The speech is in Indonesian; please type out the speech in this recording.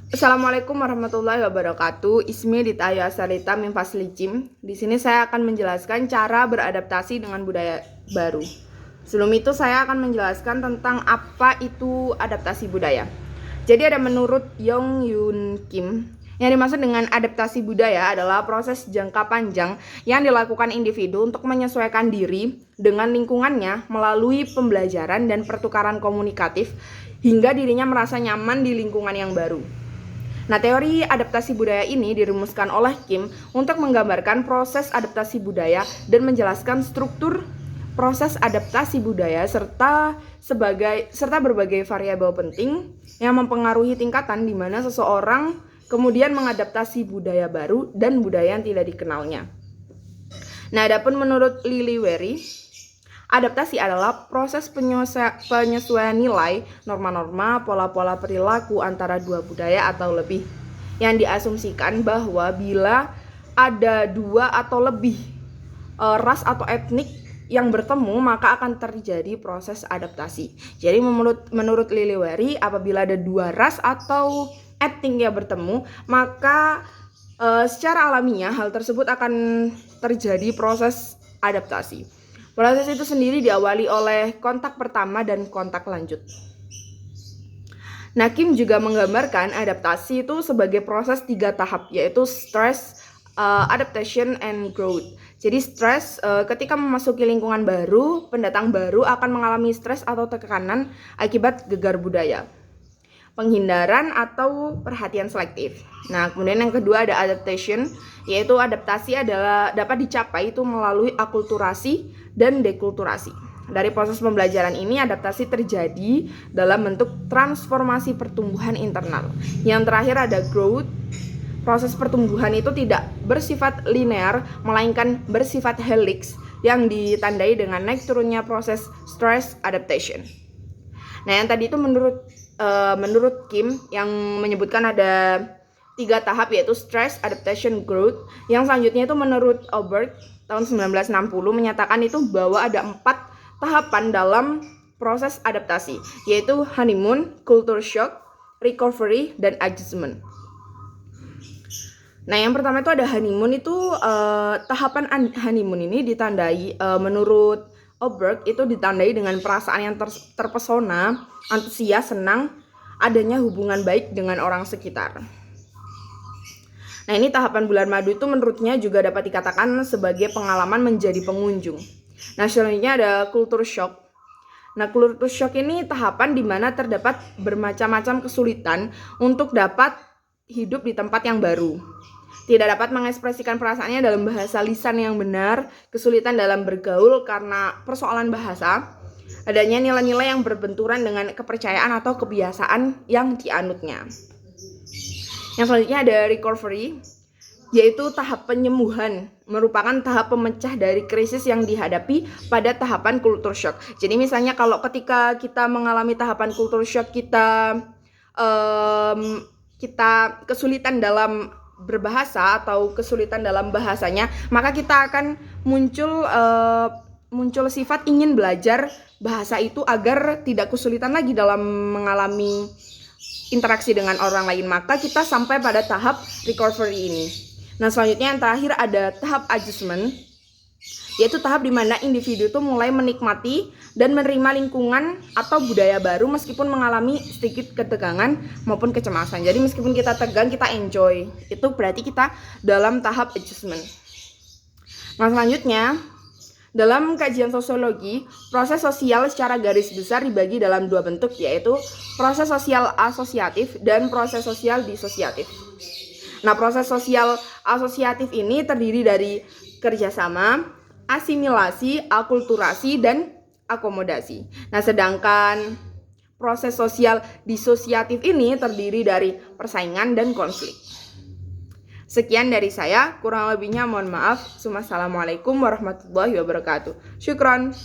Assalamualaikum warahmatullahi wabarakatuh. Ismi Ditayo Asalita min Faslicim. Di sini saya akan menjelaskan cara beradaptasi dengan budaya baru. Sebelum itu saya akan menjelaskan tentang apa itu adaptasi budaya. Jadi ada menurut Yong Yun Kim, yang dimaksud dengan adaptasi budaya adalah proses jangka panjang yang dilakukan individu untuk menyesuaikan diri dengan lingkungannya melalui pembelajaran dan pertukaran komunikatif hingga dirinya merasa nyaman di lingkungan yang baru. Nah, teori adaptasi budaya ini dirumuskan oleh Kim untuk menggambarkan proses adaptasi budaya dan menjelaskan struktur proses adaptasi budaya serta berbagai variabel penting yang mempengaruhi tingkatan di mana seseorang kemudian mengadaptasi budaya baru dan budaya yang tidak dikenalnya. Nah, adapun menurut Lily Wery, adaptasi adalah proses penyesuaian nilai, norma-norma, pola-pola perilaku antara dua budaya atau lebih, yang diasumsikan bahwa bila ada dua atau lebih ras atau etnik yang bertemu, maka akan terjadi proses adaptasi. Jadi menurut Lily Wery, apabila ada dua ras atau etnik yang bertemu, maka secara alamiah hal tersebut akan terjadi proses adaptasi. Proses itu sendiri diawali oleh kontak pertama dan kontak lanjut. Nah, Kim juga menggambarkan adaptasi itu sebagai proses 3 tahap, yaitu stress, adaptation, and growth. Jadi stres, ketika memasuki lingkungan baru, pendatang baru akan mengalami stres atau tekanan akibat gegar budaya, penghindaran atau perhatian selektif. Nah, kemudian yang kedua ada adaptation, yaitu adaptasi adalah dapat dicapai itu melalui akulturasi dan dekulturasi. Dari proses pembelajaran ini, adaptasi terjadi dalam bentuk transformasi pertumbuhan internal. Yang terakhir ada growth. Proses pertumbuhan itu tidak bersifat linear, melainkan bersifat helix yang ditandai dengan naik turunnya proses stress adaptation. Nah, yang tadi itu menurut Kim yang menyebutkan ada 3 tahap, yaitu stress, adaptation, growth. Yang selanjutnya itu menurut Albert tahun 1960 menyatakan itu bahwa ada 4 tahapan dalam proses adaptasi, yaitu honeymoon, culture shock, recovery, dan adjustment. Nah, yang pertama itu ada honeymoon. Itu tahapan honeymoon ini ditandai menurut Oberg itu ditandai dengan perasaan yang terpesona, antusias, senang, adanya hubungan baik dengan orang sekitar. Nah, ini tahapan bulan madu itu menurutnya juga dapat dikatakan sebagai pengalaman menjadi pengunjung. Nah, selanjutnya ada culture shock. Nah, culture shock ini tahapan di mana terdapat bermacam-macam kesulitan untuk dapat hidup di tempat yang baru. Tidak dapat mengekspresikan perasaannya dalam bahasa lisan yang benar, kesulitan dalam bergaul karena persoalan bahasa, adanya nilai-nilai yang berbenturan dengan kepercayaan atau kebiasaan yang dianutnya. Yang selanjutnya ada recovery, yaitu tahap penyembuhan, merupakan tahap pemecah dari krisis yang dihadapi pada tahapan culture shock. Jadi misalnya kalau ketika kita mengalami tahapan culture shock, kita kesulitan dalam berbahasa atau kesulitan dalam bahasanya, maka kita akan muncul sifat ingin belajar bahasa itu agar tidak kesulitan lagi dalam mengalami interaksi dengan orang lain. Maka kita sampai pada tahap recovery ini. Nah, selanjutnya yang terakhir ada tahap adjustment, yaitu tahap di mana individu itu mulai menikmati dan menerima lingkungan atau budaya baru meskipun mengalami sedikit ketegangan maupun kecemasan. Jadi meskipun kita tegang, kita enjoy. Itu berarti kita dalam tahap adjustment. Nah, selanjutnya dalam kajian sosiologi, proses sosial secara garis besar dibagi dalam 2 bentuk, yaitu proses sosial asosiatif dan proses sosial disosiatif. Nah, proses sosial asosiatif ini terdiri dari kerjasama, asimilasi, akulturasi, dan akomodasi. Nah, sedangkan proses sosial disosiatif ini terdiri dari persaingan dan konflik. Sekian dari saya, kurang lebihnya mohon maaf. Assalamualaikum warahmatullahi wabarakatuh. Syukron.